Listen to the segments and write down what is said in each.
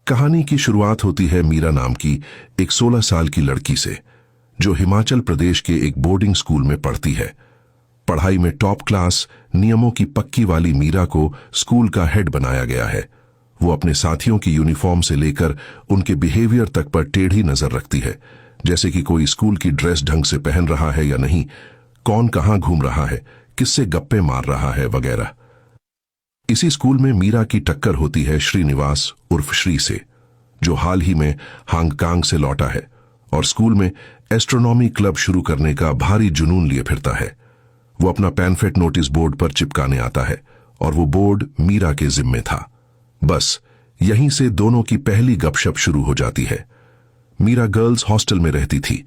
कहानी की शुरुआत होती है मीरा नाम की एक 16 साल की लड़की से, जो हिमाचल प्रदेश के एक बोर्डिंग स्कूल में पढ़ती है। पढ़ाई में टॉप क्लास, नियमों की पक्की वाली मीरा को स्कूल का हेड बनाया गया है। वो अपने साथियों की यूनिफॉर्म से लेकर उनके बिहेवियर तक पर टेढ़ी नजर रखती है, जैसे कि कोई स्कूल की ड्रेस ढंग से पहन रहा है या नहीं, कौन कहां घूम रहा है, किससे गप्पे मार रहा है वगैरह। इसी स्कूल में मीरा की टक्कर होती है श्रीनिवास उर्फ श्री से, जो हाल ही में हांगकांग से लौटा है और स्कूल में एस्ट्रोनॉमी क्लब शुरू करने का भारी जुनून लिए फिरता है। वो अपना पैनफेट नोटिस बोर्ड पर चिपकाने आता है और वो बोर्ड मीरा के जिम्मे था। बस यहीं से दोनों की पहली गपशप शुरू हो जाती है। मीरा गर्ल्स हॉस्टल में रहती थी,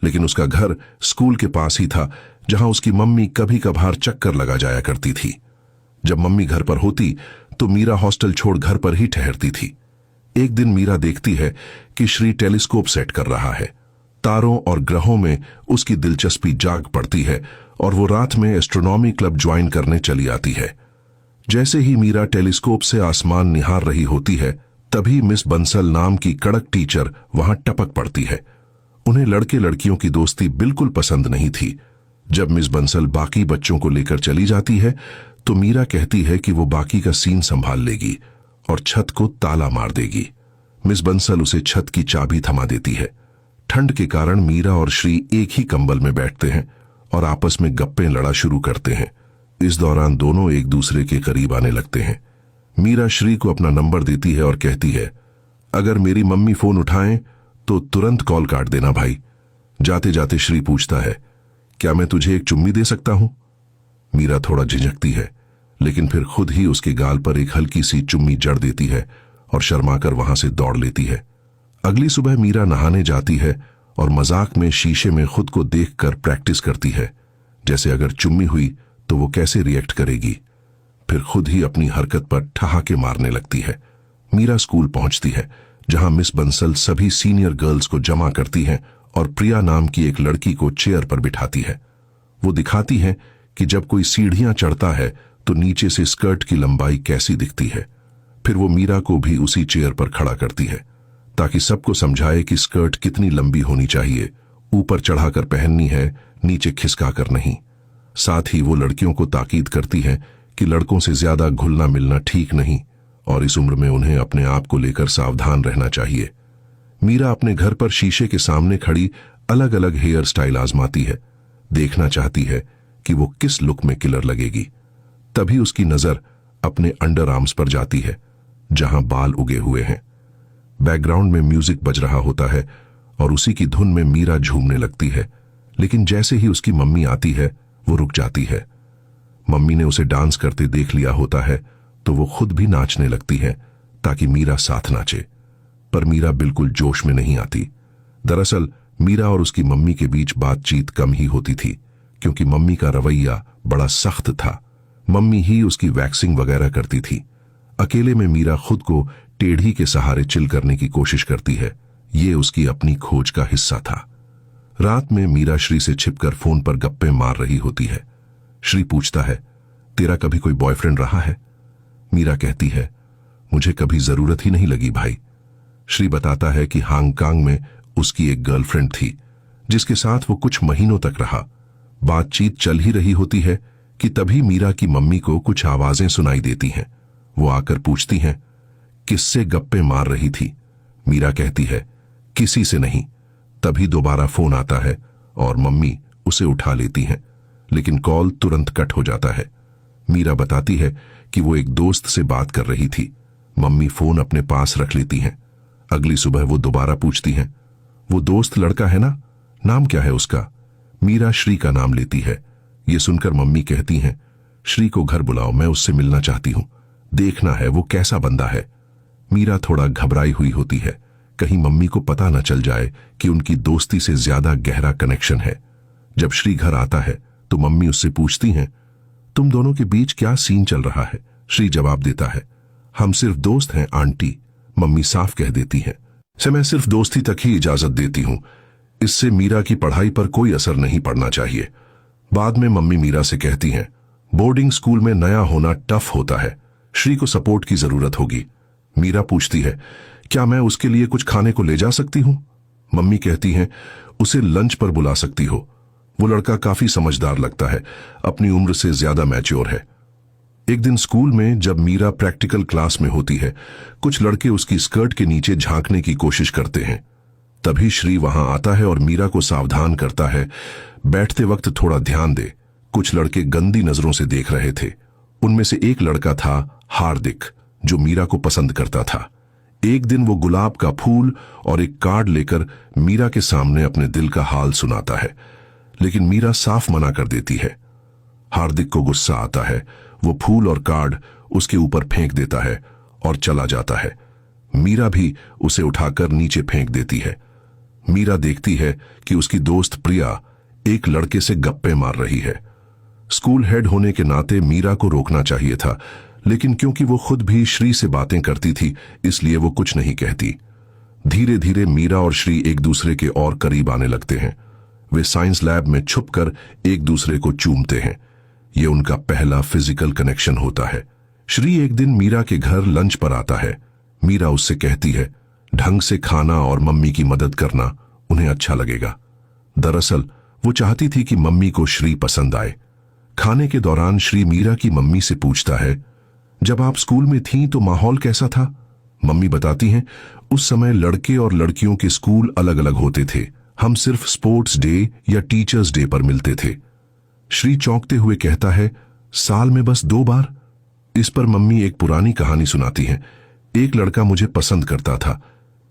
लेकिन उसका घर स्कूल के पास ही था, जहां उसकी मम्मी कभी कभार चक्कर लगा जाया करती थी। जब मम्मी घर पर होती तो मीरा हॉस्टल छोड़ घर पर ही ठहरती थी। एक दिन मीरा देखती है कि श्री टेलीस्कोप सेट कर रहा है। तारों और ग्रहों में उसकी दिलचस्पी जाग पड़ती है और वो रात में एस्ट्रोनॉमी क्लब ज्वाइन करने चली आती है। जैसे ही मीरा टेलीस्कोप से आसमान निहार रही होती है, तभी मिस बंसल नाम की कड़क टीचर वहां टपक पड़ती है। उन्हें लड़के लड़कियों की दोस्ती बिल्कुल पसंद नहीं थी। जब मिस बंसल बाकी बच्चों को लेकर चली जाती है तो मीरा कहती है कि वो बाकी का सीन संभाल लेगी और छत को ताला मार देगी। मिस बंसल उसे छत की चाबी थमा देती है। ठंड के कारण मीरा और श्री एक ही कंबल में बैठते हैं और आपस में गप्पे लड़ा शुरू करते हैं। इस दौरान दोनों एक दूसरे के करीब आने लगते हैं। मीरा श्री को अपना नंबर देती है और कहती है, अगर मेरी मम्मी फोन उठाएं तो तुरंत कॉल काट देना भाई। जाते जाते श्री पूछता है, क्या मैं तुझे एक चुम्मी दे सकता हूं? मीरा थोड़ा झिझकती है, लेकिन फिर खुद ही उसके गाल पर एक हल्की सी चुम्मी जड़ देती है और शर्माकर वहां से दौड़ लेती है। अगली सुबह मीरा नहाने जाती है और मजाक में शीशे में खुद को देखकर प्रैक्टिस करती है, जैसे अगर चुम्मी हुई तो वो कैसे रिएक्ट करेगी। फिर खुद ही अपनी हरकत पर ठहाके मारने लगती है। मीरा स्कूल पहुंचती है, जहां मिस बंसल सभी सीनियर गर्ल्स को जमा करती हैं और प्रिया नाम की एक लड़की को चेयर पर बिठाती है। वो दिखाती है कि जब कोई सीढ़ियां चढ़ता है तो नीचे से स्कर्ट की लंबाई कैसी दिखती है। फिर वो मीरा को भी उसी चेयर पर खड़ा करती है, ताकि सबको समझाए कि स्कर्ट कितनी लंबी होनी चाहिए, ऊपर चढ़ाकर पहननी है, नीचे खिसकाकर नहीं। साथ ही वो लड़कियों को ताकीद करती है कि लड़कों से ज्यादा घुलना मिलना ठीक नहीं और इस उम्र में उन्हें अपने आप को लेकर सावधान रहना चाहिए। मीरा अपने घर पर शीशे के सामने खड़ी अलग अलग हेयर स्टाइल आजमाती है, देखना चाहती है कि वो किस लुक में किलर लगेगी। तभी उसकी नजर अपने अंडर आर्म्स पर जाती है, जहां बाल उगे हुए हैं। बैकग्राउंड में म्यूजिक बज रहा होता है और उसी की धुन में मीरा झूमने लगती है, लेकिन जैसे ही उसकी मम्मी आती है वो रुक जाती है। मम्मी ने उसे डांस करते देख लिया होता है तो वो खुद भी नाचने लगती है ताकि मीरा साथ नाचे, पर मीरा बिल्कुल जोश में नहीं आती। दरअसल मीरा और उसकी मम्मी के बीच बातचीत कम ही होती थी, क्योंकि मम्मी का रवैया बड़ा सख्त था। मम्मी ही उसकी वैक्सिंग वगैरह करती थी। अकेले में मीरा खुद को टेढ़ी के सहारे चिल करने की कोशिश करती है। ये उसकी अपनी खोज का हिस्सा था। रात में मीरा श्री से छिपकर फोन पर गप्पे मार रही होती है। श्री पूछता है, तेरा कभी कोई बॉयफ्रेंड रहा है? मीरा कहती है, मुझे कभी जरूरत ही नहीं लगी भाई। श्री बताता है कि हांगकांग में उसकी एक गर्लफ्रेंड थी, जिसके साथ वो कुछ महीनों तक रहा। बातचीत चल ही रही होती है कि तभी मीरा की मम्मी को कुछ आवाजें सुनाई देती हैं। वो आकर पूछती हैं, किससे गप्पे मार रही थी? मीरा कहती है, किसी से नहीं। तभी दोबारा फोन आता है और मम्मी उसे उठा लेती हैं, लेकिन कॉल तुरंत कट हो जाता है। मीरा बताती है कि वो एक दोस्त से बात कर रही थी। मम्मी फोन अपने पास रख लेती हैं। अगली सुबह वो दोबारा पूछती हैं, वो दोस्त लड़का है ना, नाम क्या है उसका? मीरा श्री का नाम लेती है। ये सुनकर मम्मी कहती हैं, श्री को घर बुलाओ, मैं उससे मिलना चाहती हूं, देखना है वो कैसा बंदा है। मीरा थोड़ा घबराई हुई होती है, कहीं मम्मी को पता न चल जाए कि उनकी दोस्ती से ज्यादा गहरा कनेक्शन है। जब श्री घर आता है तो मम्मी उससे पूछती हैं, तुम दोनों के बीच क्या सीन चल रहा है? श्री जवाब देता है, हम सिर्फ दोस्त हैं आंटी। मम्मी साफ कह देती है, से मैं सिर्फ दोस्ती तक ही इजाजत देती हूं, इससे मीरा की पढ़ाई पर कोई असर नहीं पड़ना चाहिए। बाद में मम्मी मीरा से कहती हैं, बोर्डिंग स्कूल में नया होना टफ होता है, श्री को सपोर्ट की जरूरत होगी। मीरा पूछती है, क्या मैं उसके लिए कुछ खाने को ले जा सकती हूँ? मम्मी कहती हैं, उसे लंच पर बुला सकती हो। वो लड़का काफी समझदार लगता है, अपनी उम्र से ज्यादा मैच्योर है। एक दिन स्कूल में जब मीरा प्रैक्टिकल क्लास में होती है, कुछ लड़के उसकी स्कर्ट के नीचे झांकने की कोशिश करते हैं। तभी श्री वहां आता है और मीरा को सावधान करता है, बैठते वक्त थोड़ा ध्यान दे। कुछ लड़के गंदी नजरों से देख रहे थे। उनमें से एक लड़का था हार्दिक, जो मीरा को पसंद करता था। एक दिन वो गुलाब का फूल और एक कार्ड लेकर मीरा के सामने अपने दिल का हाल सुनाता है, लेकिन मीरा साफ मना कर देती है। हार्दिक को गुस्सा आता है। वो फूल और कार्ड उसके ऊपर फेंक देता है और चला जाता है। मीरा भी उसे उठाकर नीचे फेंक देती है। मीरा देखती है कि उसकी दोस्त प्रिया एक लड़के से गप्पे मार रही है। स्कूल हेड होने के नाते मीरा को रोकना चाहिए था, लेकिन क्योंकि वो खुद भी श्री से बातें करती थी, इसलिए वो कुछ नहीं कहती। धीरे धीरे मीरा और श्री एक दूसरे के और करीब आने लगते हैं। वे साइंस लैब में छुपकर एक दूसरे को चूमते हैं। ये उनका पहला फिजिकल कनेक्शन होता है। श्री एक दिन मीरा के घर लंच पर आता है। मीरा उससे कहती है, ढंग से खाना और मम्मी की मदद करना उन्हें अच्छा लगेगा। दरअसल वो चाहती थी कि मम्मी को श्री पसंद आए। खाने के दौरान श्री मीरा की मम्मी से पूछता है, जब आप स्कूल में थीं तो माहौल कैसा था? मम्मी बताती हैं, उस समय लड़के और लड़कियों के स्कूल अलग अलग होते थे। हम सिर्फ स्पोर्ट्स डे या टीचर्स डे पर मिलते थे। श्री चौंकते हुए कहता है, साल में बस 2 बार? इस पर मम्मी एक पुरानी कहानी सुनाती है। एक लड़का मुझे पसंद करता था।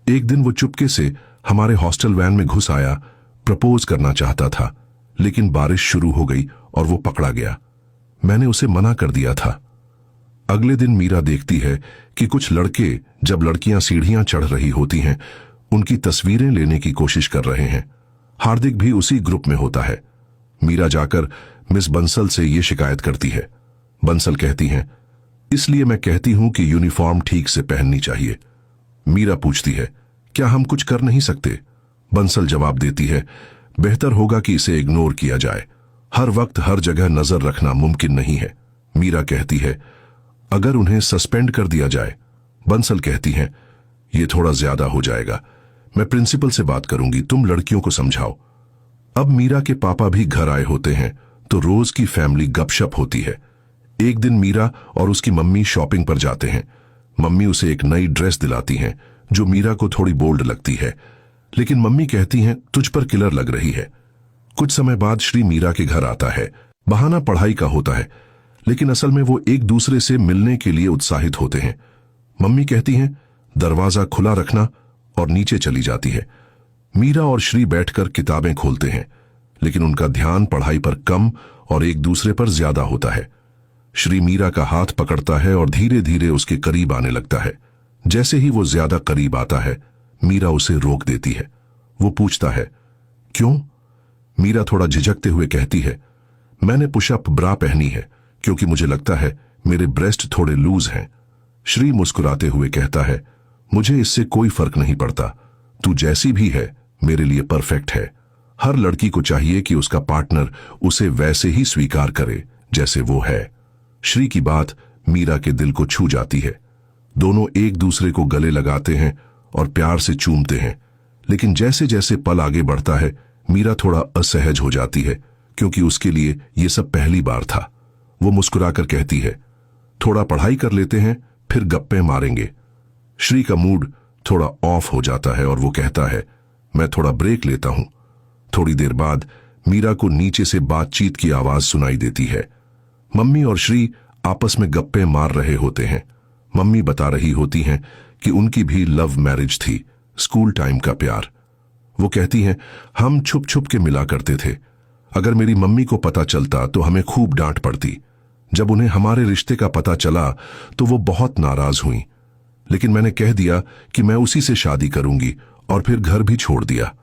एक दिन वो चुपके से हमारे हॉस्टल वैन में घुस आया, प्रपोज करना चाहता था, लेकिन बारिश शुरू हो गई और वो पकड़ा गया। मैंने उसे मना कर दिया था। अगले दिन मीरा देखती है कि कुछ लड़के जब लड़कियां सीढ़ियां चढ़ रही होती हैं, उनकी तस्वीरें लेने की कोशिश कर रहे हैं। हार्दिक भी उसी ग्रुप में होता है। मीरा जाकर मिस बंसल से ये शिकायत करती है। बंसल कहती हैं, इसलिए मैं कहती हूं कि यूनिफॉर्म ठीक से पहननी चाहिए। मीरा पूछती है, क्या हम कुछ कर नहीं सकते? बंसल जवाब देती है, बेहतर होगा कि इसे इग्नोर किया जाए। हर वक्त हर जगह नजर रखना मुमकिन नहीं है। मीरा कहती है, अगर उन्हें सस्पेंड कर दिया जाए? बंसल कहती हैं, यह थोड़ा ज्यादा हो जाएगा। मैं प्रिंसिपल से बात करूंगी, तुम लड़कियों को समझाओ। अब मीरा के पापा भी घर आए होते हैं, तो रोज की फैमिली गपशप होती है। एक दिन मीरा और उसकी मम्मी शॉपिंग पर जाते हैं। मम्मी उसे एक नई ड्रेस दिलाती हैं, जो मीरा को थोड़ी बोल्ड लगती है, लेकिन मम्मी कहती हैं, तुझ पर किलर लग रही है। कुछ समय बाद श्री मीरा के घर आता है। बहाना पढ़ाई का होता है, लेकिन असल में वो एक दूसरे से मिलने के लिए उत्साहित होते हैं। मम्मी कहती हैं, दरवाजा खुला रखना, और नीचे चली जाती है। मीरा और श्री बैठकर किताबें खोलते हैं, लेकिन उनका ध्यान पढ़ाई पर कम और एक दूसरे पर ज्यादा होता है। श्री मीरा का हाथ पकड़ता है और धीरे धीरे उसके करीब आने लगता है। जैसे ही वो ज्यादा करीब आता है, मीरा उसे रोक देती है। वो पूछता है, क्यों? मीरा थोड़ा झिझकते हुए कहती है, मैंने पुशअप ब्रा पहनी है क्योंकि मुझे लगता है मेरे ब्रेस्ट थोड़े लूज हैं। श्री मुस्कुराते हुए कहता है, मुझे इससे कोई फर्क नहीं पड़ता। तू जैसी भी है मेरे लिए परफेक्ट है। हर लड़की को चाहिए कि उसका पार्टनर उसे वैसे ही स्वीकार करे जैसे वो है। श्री की बात मीरा के दिल को छू जाती है। दोनों एक दूसरे को गले लगाते हैं और प्यार से चूमते हैं, लेकिन जैसे जैसे पल आगे बढ़ता है, मीरा थोड़ा असहज हो जाती है, क्योंकि उसके लिए ये सब पहली बार था। वो मुस्कुराकर कहती है, थोड़ा पढ़ाई कर लेते हैं, फिर गप्पे मारेंगे। श्री का मूड थोड़ा ऑफ हो जाता है और वो कहता है, मैं थोड़ा ब्रेक लेता हूं। थोड़ी देर बाद मीरा को नीचे से बातचीत की आवाज सुनाई देती है। मम्मी और श्री आपस में गप्पे मार रहे होते हैं। मम्मी बता रही होती हैं कि उनकी भी लव मैरिज थी, स्कूल टाइम का प्यार। वो कहती हैं, हम छुप छुप के मिला करते थे। अगर मेरी मम्मी को पता चलता तो हमें खूब डांट पड़ती। जब उन्हें हमारे रिश्ते का पता चला तो वो बहुत नाराज हुई, लेकिन मैंने कह दिया कि मैं उसी से शादी करूंगी और फिर घर भी छोड़ दिया।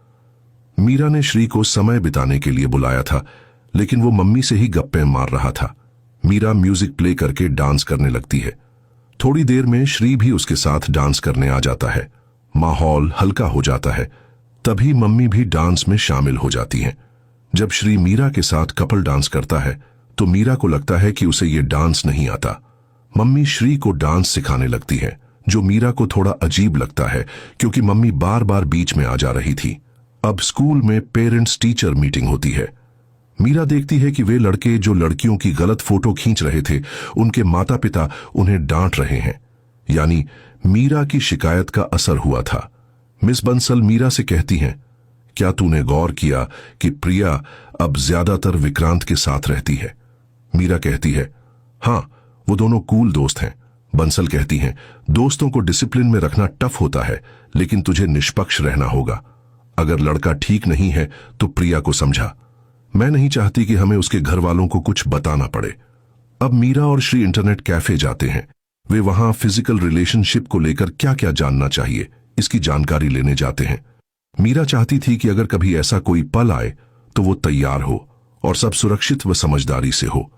मीरा ने श्री को समय बिताने के लिए बुलाया था, लेकिन वो मम्मी से ही गप्पे मार रहा था। मीरा म्यूजिक प्ले करके डांस करने लगती है। थोड़ी देर में श्री भी उसके साथ डांस करने आ जाता है। माहौल हल्का हो जाता है। तभी मम्मी भी डांस में शामिल हो जाती हैं। जब श्री मीरा के साथ कपल डांस करता है तो मीरा को लगता है कि उसे ये डांस नहीं आता। मम्मी श्री को डांस सिखाने लगती है। जो मीरा को थोड़ा अजीब लगता है क्योंकि मम्मी बार बार बीच में आ जा रही थी। अब स्कूल में पेरेंट्स टीचर मीटिंग होती है। मीरा देखती है कि वे लड़के जो लड़कियों की गलत फोटो खींच रहे थे, उनके माता पिता उन्हें डांट रहे हैं। यानी मीरा की शिकायत का असर हुआ था। मिस बंसल मीरा से कहती हैं, क्या तूने गौर किया कि प्रिया अब ज्यादातर विक्रांत के साथ रहती है? मीरा कहती है, हाँ, वो दोनों कूल दोस्त हैं। बंसल कहती हैं, दोस्तों को डिसिप्लिन में रखना टफ होता है, लेकिन तुझे निष्पक्ष रहना होगा। अगर लड़का ठीक नहीं है तो प्रिया को समझा। मैं नहीं चाहती कि हमें उसके घर वालों को कुछ बताना पड़े। अब मीरा और श्री इंटरनेट कैफे जाते हैं। वे वहां फिजिकल रिलेशनशिप को लेकर क्या क्या जानना चाहिए, इसकी जानकारी लेने जाते हैं। मीरा चाहती थी कि अगर कभी ऐसा कोई पल आए तो वो तैयार हो और सब सुरक्षित व समझदारी से हो।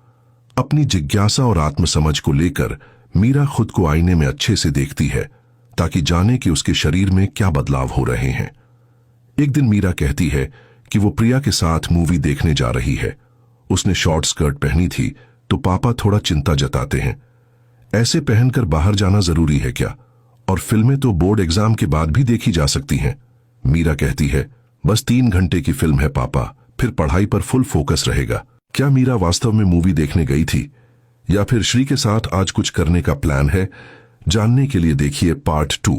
अपनी जिज्ञासा और आत्मसमझ को लेकर मीरा खुद को आईने में अच्छे से देखती है ताकि जाने कि उसके शरीर में क्या बदलाव हो रहे हैं। एक दिन मीरा कहती है कि वो प्रिया के साथ मूवी देखने जा रही है। उसने शॉर्ट स्कर्ट पहनी थी तो पापा थोड़ा चिंता जताते हैं। ऐसे पहनकर बाहर जाना जरूरी है क्या? और फिल्में तो बोर्ड एग्जाम के बाद भी देखी जा सकती हैं। मीरा कहती है, बस 3 घंटे की फिल्म है पापा, फिर पढ़ाई पर फुल फोकस रहेगा। क्या मीरा वास्तव में मूवी देखने गई थी या फिर श्री के साथ आज कुछ करने का प्लान है? जानने के लिए देखिए पार्ट 2।